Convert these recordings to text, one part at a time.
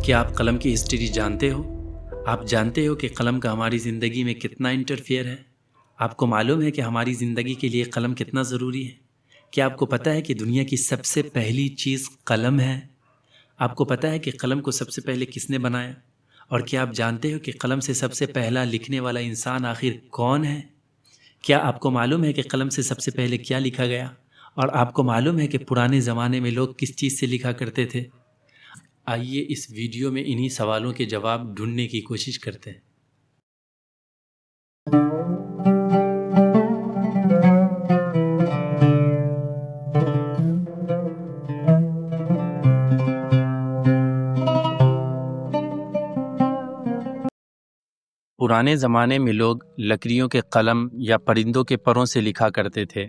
کیا آپ قلم کی ہسٹری جانتے ہو؟ آپ جانتے ہو کہ قلم کا ہماری زندگی میں کتنا انٹرفیئر ہے؟ آپ کو معلوم ہے کہ ہماری زندگی کے لیے قلم کتنا ضروری ہے؟ کیا آپ کو پتہ ہے کہ دنیا کی سب سے پہلی چیز قلم ہے؟ آپ کو پتہ ہے کہ قلم کو سب سے پہلے کس نے بنایا؟ اور کیا آپ جانتے ہو کہ قلم سے سب سے پہلا لکھنے والا انسان آخر کون ہے؟ کیا آپ کو معلوم ہے کہ قلم سے سب سے پہلے کیا لکھا گیا؟ اور آپ کو معلوم ہے کہ پرانے زمانے میں لوگ کس چیز سے لکھا کرتے تھے؟ آئیے اس ویڈیو میں انہی سوالوں کے جواب ڈھونڈنے کی کوشش کرتے ہیں۔ پرانے زمانے میں لوگ لکڑیوں کے قلم یا پرندوں کے پروں سے لکھا کرتے تھے،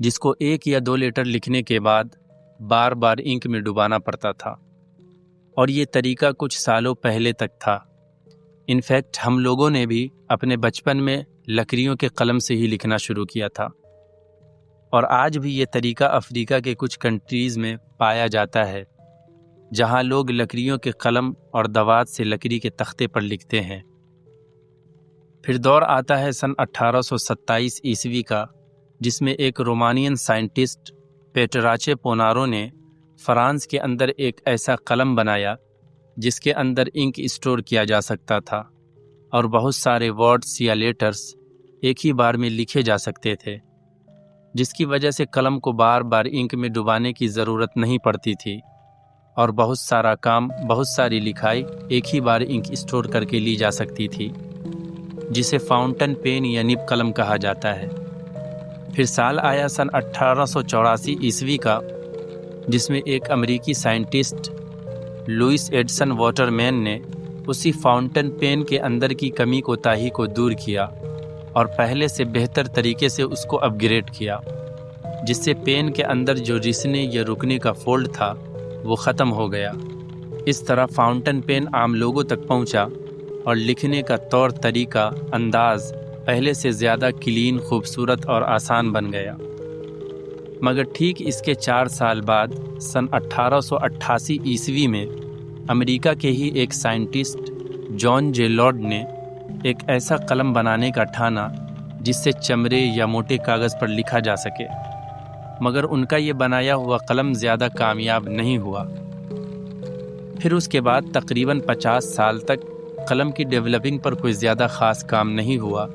جس کو 1 یا 2 لیٹر لکھنے کے بعد بار بار انک میں ڈبانا پڑتا تھا، اور یہ طریقہ کچھ سالوں پہلے تک تھا۔ انفیکٹ ہم لوگوں نے بھی اپنے بچپن میں لکڑیوں کے قلم سے ہی لکھنا شروع کیا تھا، اور آج بھی یہ طریقہ افریقہ کے کچھ کنٹریز میں پایا جاتا ہے، جہاں لوگ لکڑیوں کے قلم اور دوات سے لکڑی کے تختے پر لکھتے ہیں۔ پھر دور آتا ہے سن 1827 عیسوی کا، جس میں ایک رومانین سائنٹسٹ پیٹراچے پونارو نے فرانس کے اندر ایک ایسا قلم بنایا جس کے اندر انک اسٹور کیا جا سکتا تھا، اور بہت سارے ورڈز یا لیٹرز ایک ہی بار میں لکھے جا سکتے تھے، جس کی وجہ سے قلم کو بار بار انک میں ڈبانے کی ضرورت نہیں پڑتی تھی، اور بہت سارا کام، بہت ساری لکھائی ایک ہی بار انک اسٹور کر کے لی جا سکتی تھی، جسے فاؤنٹن پین یا نب قلم کہا جاتا ہے۔ پھر سال آیا سن 1884 عیسوی کا، جس میں ایک امریکی سائنٹسٹ لوئس ایڈسن واٹر مین نے اسی فاؤنٹن پین کے اندر کی کمی کوتاہی کو دور کیا اور پہلے سے بہتر طریقے سے اس کو اپ گریڈ کیا، جس سے پین کے اندر جو رسنے یا رکنے کا فولڈ تھا وہ ختم ہو گیا۔ اس طرح فاؤنٹن پین عام لوگوں تک پہنچا، اور لکھنے کا طور طریقہ، انداز پہلے سے زیادہ کلین، خوبصورت اور آسان بن گیا۔ مگر ٹھیک اس کے 4 سال بعد سن 1888 عیسوی میں امریکہ کے ہی ایک سائنٹسٹ جان جے لارڈ نے ایک ایسا قلم بنانے کا ٹھانا جس سے چمڑے یا موٹے کاغذ پر لکھا جا سکے، مگر ان کا یہ بنایا ہوا قلم زیادہ کامیاب نہیں ہوا۔ پھر اس کے بعد تقریباً 50 سال تک قلم کی ڈیولپنگ پر کوئی زیادہ خاص کام نہیں ہوا،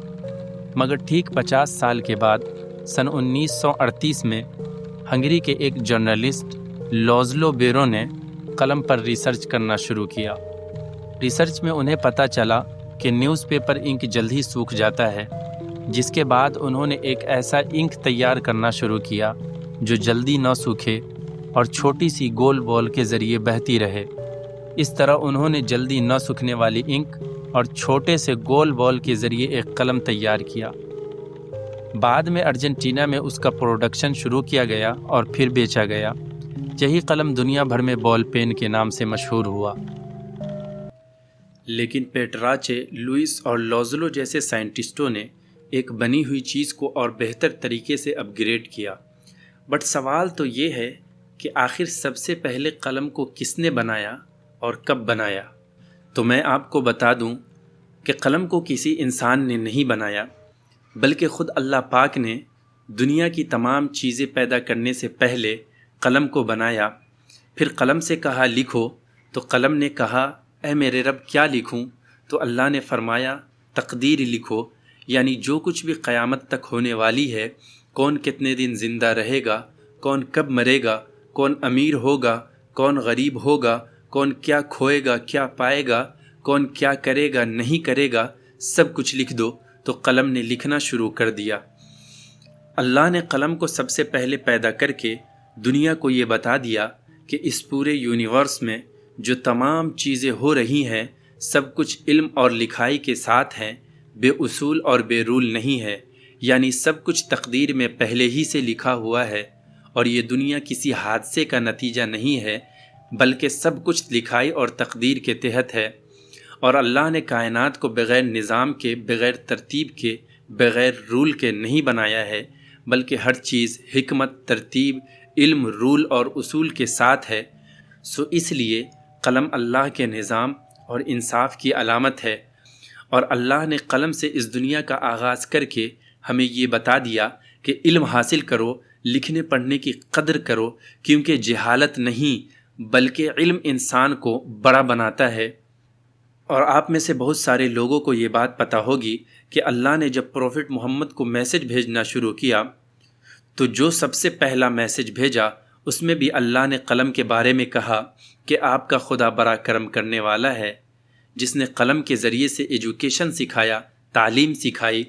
مگر ٹھیک 50 سال کے بعد سن 1938 میں ہنگری کے ایک جرنلسٹ لازلو بیرو نے قلم پر ریسرچ کرنا شروع کیا۔ ریسرچ میں انہیں پتہ چلا کہ نیوز پیپر انک جلد ہی سوکھ جاتا ہے، جس کے بعد انہوں نے ایک ایسا انک تیار کرنا شروع کیا جو جلدی نہ سوکھے اور چھوٹی سی گول بال کے ذریعے بہتی رہے۔ اس طرح انہوں نے جلدی نہ سوکھنے والی انک اور چھوٹے سے گول بال کے ذریعے ایک قلم تیار کیا۔ بعد میں ارجنٹینا میں اس کا پروڈکشن شروع کیا گیا اور پھر بیچا گیا۔ یہی قلم دنیا بھر میں بال پین کے نام سے مشہور ہوا۔ لیکن پیٹراچے، لوئس اور لازلو جیسے سائنٹسٹوں نے ایک بنی ہوئی چیز کو اور بہتر طریقے سے اپ گریڈ کیا۔ بٹ سوال تو یہ ہے کہ آخر سب سے پہلے قلم کو کس نے بنایا اور کب بنایا؟ تو میں آپ کو بتا دوں کہ قلم کو کسی انسان نے نہیں بنایا، بلکہ خود اللہ پاک نے دنیا کی تمام چیزیں پیدا کرنے سے پہلے قلم کو بنایا۔ پھر قلم سے کہا لکھو، تو قلم نے کہا اے میرے رب کیا لکھوں؟ تو اللہ نے فرمایا تقدیر لکھو، یعنی جو کچھ بھی قیامت تک ہونے والی ہے، کون کتنے دن زندہ رہے گا، کون کب مرے گا، کون امیر ہوگا، کون غریب ہوگا، کون کیا کھوئے گا کیا پائے گا، کون کیا کرے گا نہیں کرے گا، سب کچھ لکھ دو۔ تو قلم نے لکھنا شروع کر دیا۔ اللہ نے قلم کو سب سے پہلے پیدا کر کے دنیا کو یہ بتا دیا کہ اس پورے یونیورس میں جو تمام چیزیں ہو رہی ہیں، سب کچھ علم اور لکھائی کے ساتھ ہیں، بے اصول اور بے رول نہیں ہے، یعنی سب کچھ تقدیر میں پہلے ہی سے لکھا ہوا ہے، اور یہ دنیا کسی حادثے کا نتیجہ نہیں ہے، بلکہ سب کچھ لکھائی اور تقدیر کے تحت ہے۔ اور اللہ نے کائنات کو بغیر نظام کے، بغیر ترتیب کے، بغیر رول کے نہیں بنایا ہے، بلکہ ہر چیز حکمت، ترتیب، علم، رول اور اصول کے ساتھ ہے۔ سو اس لیے قلم اللہ کے نظام اور انصاف کی علامت ہے، اور اللہ نے قلم سے اس دنیا کا آغاز کر کے ہمیں یہ بتا دیا کہ علم حاصل کرو، لکھنے پڑھنے کی قدر کرو، کیونکہ جہالت نہیں بلکہ علم انسان کو بڑا بناتا ہے۔ اور آپ میں سے بہت سارے لوگوں کو یہ بات پتہ ہوگی کہ اللہ نے جب پروفٹ محمد کو میسج بھیجنا شروع کیا تو جو سب سے پہلا میسج بھیجا اس میں بھی اللہ نے قلم کے بارے میں کہا کہ آپ کا خدا بڑا کرم کرنے والا ہے، جس نے قلم کے ذریعے سے ایجوکیشن سکھایا، تعلیم سکھائی۔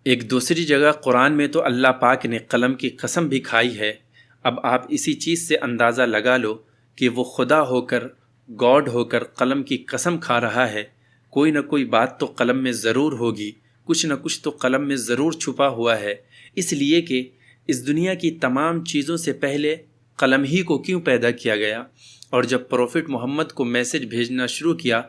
ایک دوسری جگہ قرآن میں تو اللہ پاک نے قلم کی قسم بھی کھائی ہے۔ اب آپ اسی چیز سے اندازہ لگا لو کہ وہ خدا ہو کر، گاڈ ہو کر قلم کی قسم کھا رہا ہے۔ کوئی نہ کوئی بات تو قلم میں ضرور ہوگی، کچھ نہ کچھ تو قلم میں ضرور چھپا ہوا ہے، اس لیے کہ اس دنیا کی تمام چیزوں سے پہلے قلم ہی کو کیوں پیدا کیا گیا؟ اور جب پروفٹ محمد کو میسج بھیجنا شروع کیا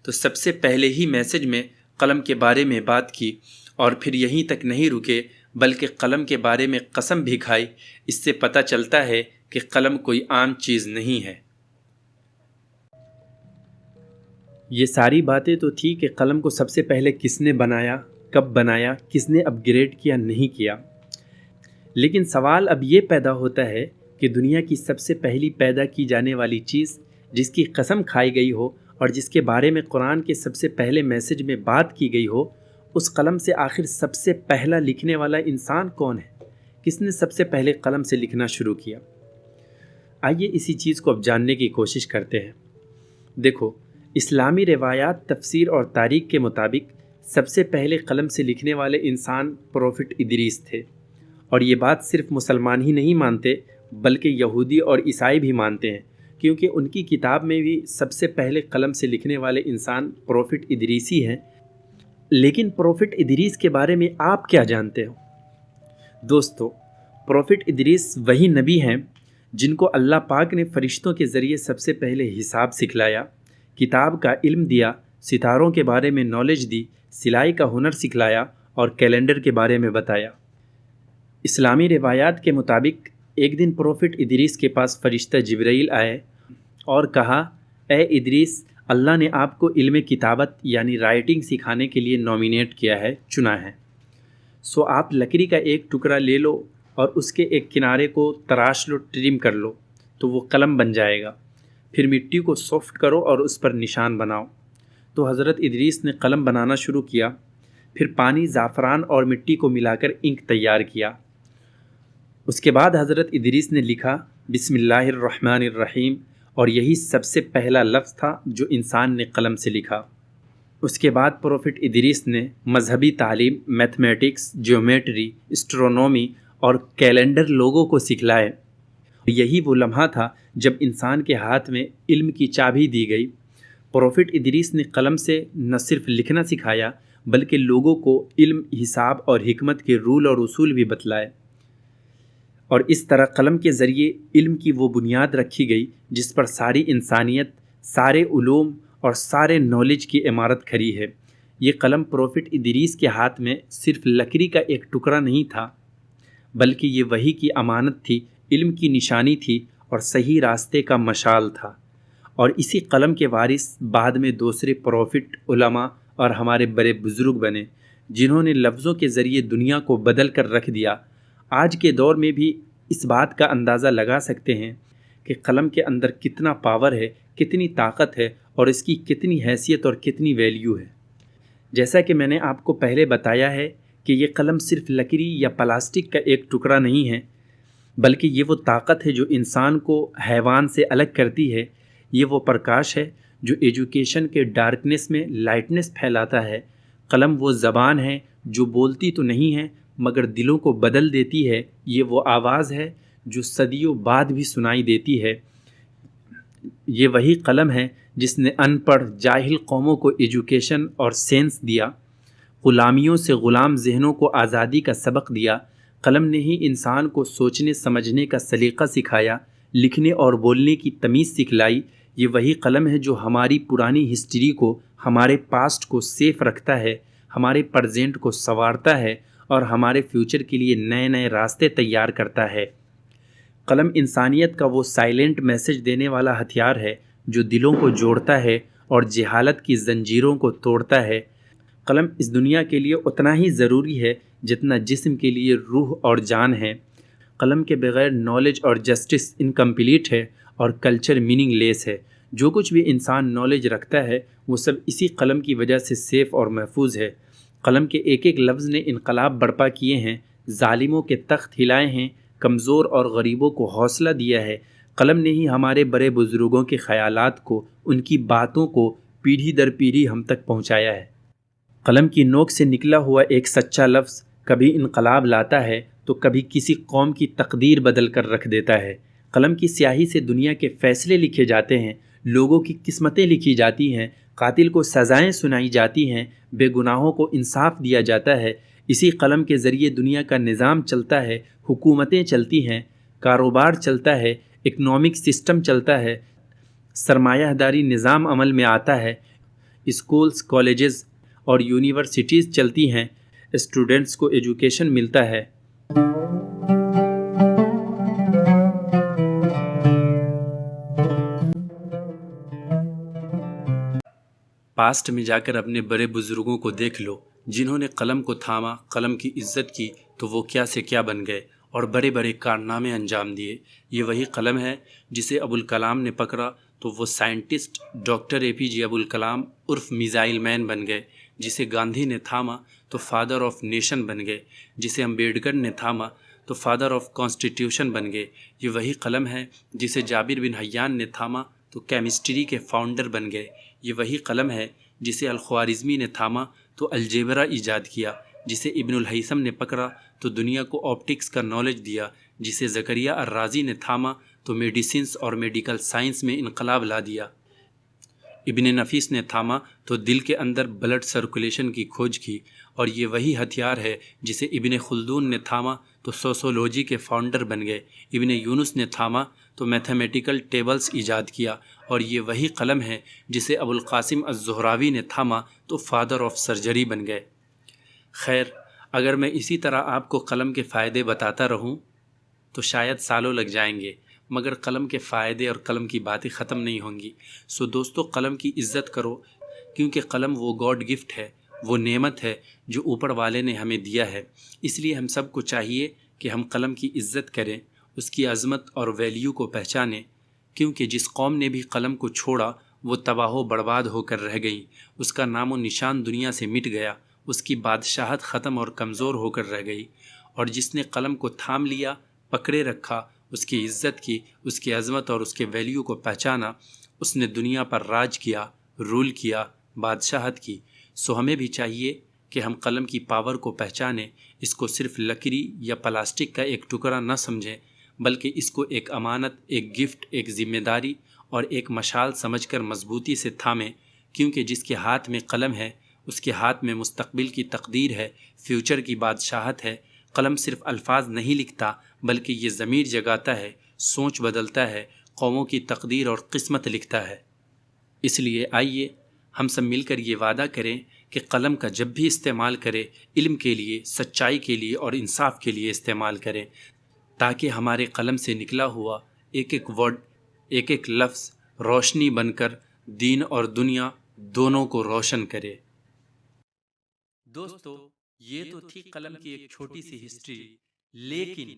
تو سب سے پہلے ہی میسج میں قلم کے بارے میں بات کی، اور پھر یہیں تک نہیں رکے بلکہ قلم کے بارے میں قسم بھی کھائی۔ اس سے پتہ چلتا ہے کہ قلم کوئی عام چیز نہیں ہے۔ یہ ساری باتیں تو تھی کہ قلم کو سب سے پہلے کس نے بنایا، کب بنایا، کس نے اپ گریڈ کیا، نہیں کیا۔ لیکن سوال اب یہ پیدا ہوتا ہے کہ دنیا کی سب سے پہلی پیدا کی جانے والی چیز جس کی قسم کھائی گئی ہو اور جس کے بارے میں قرآن کے سب سے پہلے میسج میں بات کی گئی ہو، اس قلم سے آخر سب سے پہلا لکھنے والا انسان کون ہے؟ کس نے سب سے پہلے قلم سے لکھنا شروع کیا؟ آئیے اسی چیز کو اب جاننے کی کوشش کرتے ہیں۔ دیکھو، اسلامی روایات، تفسیر اور تاریخ کے مطابق سب سے پہلے قلم سے لکھنے والے انسان پروفٹ ادریس تھے، اور یہ بات صرف مسلمان ہی نہیں مانتے بلکہ یہودی اور عیسائی بھی مانتے ہیں، کیونکہ ان کی کتاب میں بھی سب سے پہلے قلم سے لکھنے والے انسان پروفٹ ادریس ہی ہیں۔ لیکن پروفٹ ادریس کے بارے میں آپ کیا جانتے ہو؟ دوستو، پروفٹ ادریس وہی نبی ہیں جن کو اللہ پاک نے فرشتوں کے ذریعے سب سے پہلے حساب سکھلایا، کتاب کا علم دیا، ستاروں کے بارے میں نالج دی، سلائی کا ہنر سکھلایا اور کیلنڈر کے بارے میں بتایا۔ اسلامی روایات کے مطابق ایک دن پروفٹ ادریس کے پاس فرشتہ جبرائیل آئے اور کہا، اے ادریس، اللہ نے آپ کو علم کتابت یعنی رائٹنگ سکھانے کے لیے نامینیٹ کیا ہے، چنا ہے، سو آپ لکڑی کا ایک ٹکڑا لے لو اور اس کے ایک کنارے کو تراش لو، ٹرم کر لو تو وہ قلم بن جائے گا، پھر مٹی کو سافٹ کرو اور اس پر نشان بناؤ۔ تو حضرت ادریس نے قلم بنانا شروع کیا، پھر پانی، زعفران اور مٹی کو ملا کر انک تیار کیا۔ اس کے بعد حضرت ادریس نے لکھا بسم اللہ الرحمن الرحیم، اور یہی سب سے پہلا لفظ تھا جو انسان نے قلم سے لکھا۔ اس کے بعد پروفٹ ادریس نے مذہبی تعلیم، میتھمیٹکس، جیومیٹری، اسٹرونومی اور کیلنڈر لوگوں کو سکھلائے۔ یہی وہ لمحہ تھا جب انسان کے ہاتھ میں علم کی چابی دی گئی۔ پروفٹ ادریس نے قلم سے نہ صرف لکھنا سکھایا بلکہ لوگوں کو علم، حساب اور حکمت کے رول اور اصول بھی بتلائے، اور اس طرح قلم کے ذریعے علم کی وہ بنیاد رکھی گئی جس پر ساری انسانیت، سارے علوم اور سارے نالج کی عمارت کھڑی ہے۔ یہ قلم پروفٹ ادریس کے ہاتھ میں صرف لکڑی کا ایک ٹکڑا نہیں تھا بلکہ یہ وحی کی امانت تھی، علم کی نشانی تھی اور صحیح راستے کا مشعل تھا۔ اور اسی قلم کے وارث بعد میں دوسرے پروفٹ، علماء اور ہمارے بڑے بزرگ بنے، جنہوں نے لفظوں کے ذریعے دنیا کو بدل کر رکھ دیا۔ آج کے دور میں بھی اس بات کا اندازہ لگا سکتے ہیں کہ قلم کے اندر کتنا پاور ہے، کتنی طاقت ہے اور اس کی کتنی حیثیت اور کتنی ویلیو ہے۔ جیسا کہ میں نے آپ کو پہلے بتایا ہے کہ یہ قلم صرف لکڑی یا پلاسٹک کا ایک ٹکڑا نہیں ہے بلکہ یہ وہ طاقت ہے جو انسان کو حیوان سے الگ کرتی ہے۔ یہ وہ پرکاش ہے جو ایجوکیشن کے ڈارکنیس میں لائٹنس پھیلاتا ہے۔ قلم وہ زبان ہے جو بولتی تو نہیں ہے مگر دلوں کو بدل دیتی ہے۔ یہ وہ آواز ہے جو صدیوں بعد بھی سنائی دیتی ہے۔ یہ وہی قلم ہے جس نے ان پڑھ، جاہل قوموں کو ایجوکیشن اور سینس دیا، غلامیوں سے غلام ذہنوں کو آزادی کا سبق دیا۔ قلم نے ہی انسان کو سوچنے سمجھنے کا سلیقہ سکھایا، لکھنے اور بولنے کی تمیز سکھلائی۔ یہ وہی قلم ہے جو ہماری پرانی ہسٹری کو، ہمارے پاسٹ کو سیف رکھتا ہے، ہمارے پرزینٹ کو سنوارتا ہے اور ہمارے فیوچر کے لیے نئے نئے راستے تیار کرتا ہے۔ قلم انسانیت کا وہ سائلنٹ میسج دینے والا ہتھیار ہے جو دلوں کو جوڑتا ہے اور جہالت کی زنجیروں کو توڑتا ہے۔ قلم اس دنیا کے لیے اتنا ہی ضروری ہے جتنا جسم کے لیے روح اور جان ہے۔ قلم کے بغیر نالج اور جسٹس انکمپلیٹ ہے اور کلچر میننگ لیس ہے۔ جو کچھ بھی انسان نالج رکھتا ہے وہ سب اسی قلم کی وجہ سے سیف اور محفوظ ہے۔ قلم کے ایک ایک لفظ نے انقلاب برپا کیے ہیں، ظالموں کے تخت ہلائے ہیں، کمزور اور غریبوں کو حوصلہ دیا ہے۔ قلم نے ہی ہمارے بڑے بزرگوں کے خیالات کو، ان کی باتوں کو پیڑھی در پیڑھی ہم تک پہنچایا ہے۔ قلم کی نوک سے نکلا ہوا ایک سچا لفظ کبھی انقلاب لاتا ہے تو کبھی کسی قوم کی تقدیر بدل کر رکھ دیتا ہے۔ قلم کی سیاہی سے دنیا کے فیصلے لکھے جاتے ہیں، لوگوں کی قسمتیں لکھی جاتی ہیں، قاتل کو سزائیں سنائی جاتی ہیں، بے گناہوں کو انصاف دیا جاتا ہے۔ اسی قلم کے ذریعے دنیا کا نظام چلتا ہے، حکومتیں چلتی ہیں، کاروبار چلتا ہے، اکنامک سسٹم چلتا ہے، سرمایہ داری نظام عمل میں آتا ہے، اسکولز، کالجز اور یونیورسٹیز چلتی ہیں، اسٹوڈنٹس کو ایجوکیشن ملتا ہے۔ پاسٹ میں جا کر اپنے بڑے بزرگوں کو دیکھ لو، جنہوں نے قلم کو تھاما، قلم کی عزت کی، تو وہ کیا سے کیا بن گئے اور بڑے بڑے کارنامے انجام دیے۔ یہ وہی قلم ہے جسے ابوالکلام نے پکڑا تو وہ سائنٹسٹ ڈاکٹر اے پی جے عبدالکلام عرف میزائل مین بن گئے، جسے گاندھی نے تھاما تو فادر آف نیشن بن گئے، جسے امبیڈکر نے تھاما تو فادر آف کانسٹیٹیوشن بن گئے۔ یہ وہی قلم ہے جسے جابر بن حیان نے تھاما تو کیمسٹری کے فاؤنڈر بن گئے۔ یہ وہی قلم ہے جسے الخوارزمی نے تھاما تو الجبرا ایجاد کیا، جسے ابن الہیثم نے پکڑا تو دنیا کو آپٹکس کا نالج دیا، جسے زکریہ الرازی نے تھاما تو میڈیسنس اور میڈیکل سائنس میں انقلاب لا دیا، ابن نفیس نے تھاما تو دل کے اندر بلڈ سرکولیشن کی کھوج کی، اور یہ وہی ہتھیار ہے جسے ابن خلدون نے تھاما تو سوسیولوجی کے فاؤنڈر بن گئے، ابن یونس نے تھاما تو میتھمیٹیکل ٹیبلز ایجاد کیا، اور یہ وہی قلم ہے جسے ابوالقاسم الزہراوی نے تھاما تو فادر آف سرجری بن گئے۔ خیر، اگر میں اسی طرح آپ کو قلم کے فائدے بتاتا رہوں تو شاید سالوں لگ جائیں گے، مگر قلم کے فائدے اور قلم کی باتیں ختم نہیں ہوں گی۔ سو دوستو، قلم کی عزت کرو، کیونکہ قلم وہ گاڈ گفٹ ہے، وہ نعمت ہے جو اوپر والے نے ہمیں دیا ہے۔ اس لیے ہم سب کو چاہیے کہ ہم قلم کی عزت کریں، اس کی عظمت اور ویلیو کو پہچانیں، کیونکہ جس قوم نے بھی قلم کو چھوڑا وہ تباہ و برباد ہو کر رہ گئی، اس کا نام و نشان دنیا سے مٹ گیا، اس کی بادشاہت ختم اور کمزور ہو کر رہ گئی، اور جس نے قلم کو تھام لیا، پکڑے رکھا، اس کی عزت کی، اس کی عظمت اور اس کے ویلیو کو پہچانا، اس نے دنیا پر راج کیا، رول کیا، بادشاہت کی۔ سو ہمیں بھی چاہیے کہ ہم قلم کی پاور کو پہچانیں، اس کو صرف لکڑی یا پلاسٹک کا ایک ٹکڑا نہ سمجھیں، بلکہ اس کو ایک امانت، ایک گفٹ، ایک ذمہ داری اور ایک مشعل سمجھ کر مضبوطی سے تھامیں، کیونکہ جس کے ہاتھ میں قلم ہے اس کے ہاتھ میں مستقبل کی تقدیر ہے، فیوچر کی بادشاہت ہے۔ قلم صرف الفاظ نہیں لکھتا، بلکہ یہ ضمیر جگاتا ہے، سوچ بدلتا ہے، قوموں کی تقدیر اور قسمت لکھتا ہے۔ اس لیے آئیے ہم سب مل کر یہ وعدہ کریں کہ قلم کا جب بھی استعمال کریں، علم کے لیے، سچائی کے لیے اور انصاف کے لیے استعمال کریں، تاکہ ہمارے قلم سے نکلا ہوا ایک ایک ورڈ، ایک ایک لفظ روشنی بن کر دین اور دنیا دونوں کو روشن کرے۔ دوستو، یہ تو تھی قلم کی ایک چھوٹی سی ہسٹری، لیکن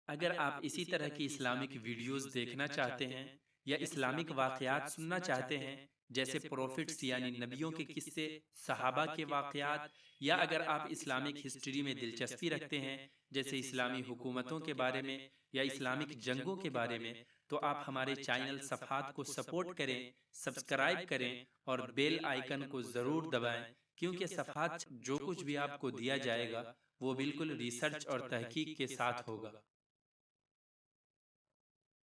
اگر آپ اسی طرح کی اسلامک ویڈیوز دیکھنا چاہتے ہیں یا اسلامک واقعات سننا چاہتے ہیں، جیسے پروفٹس یعنی نبیوں کے قصے، صحابہ کے واقعات، یا اگر آپ اسلامک ہسٹری میں دلچسپی رکھتے ہیں، جیسے اسلامی حکومتوں کے بارے میں یا اسلامک جنگوں کے بارے میں، تو آپ ہمارے چینل صفحات کو سپورٹ کریں، سبسکرائب کریں اور بیل آئیکن کو ضرور دبائیں، کیونکہ صفحات جو کچھ بھی آپ کو دیا جائے گا وہ بالکل ریسرچ اور تحقیق کے ساتھ ہوگا۔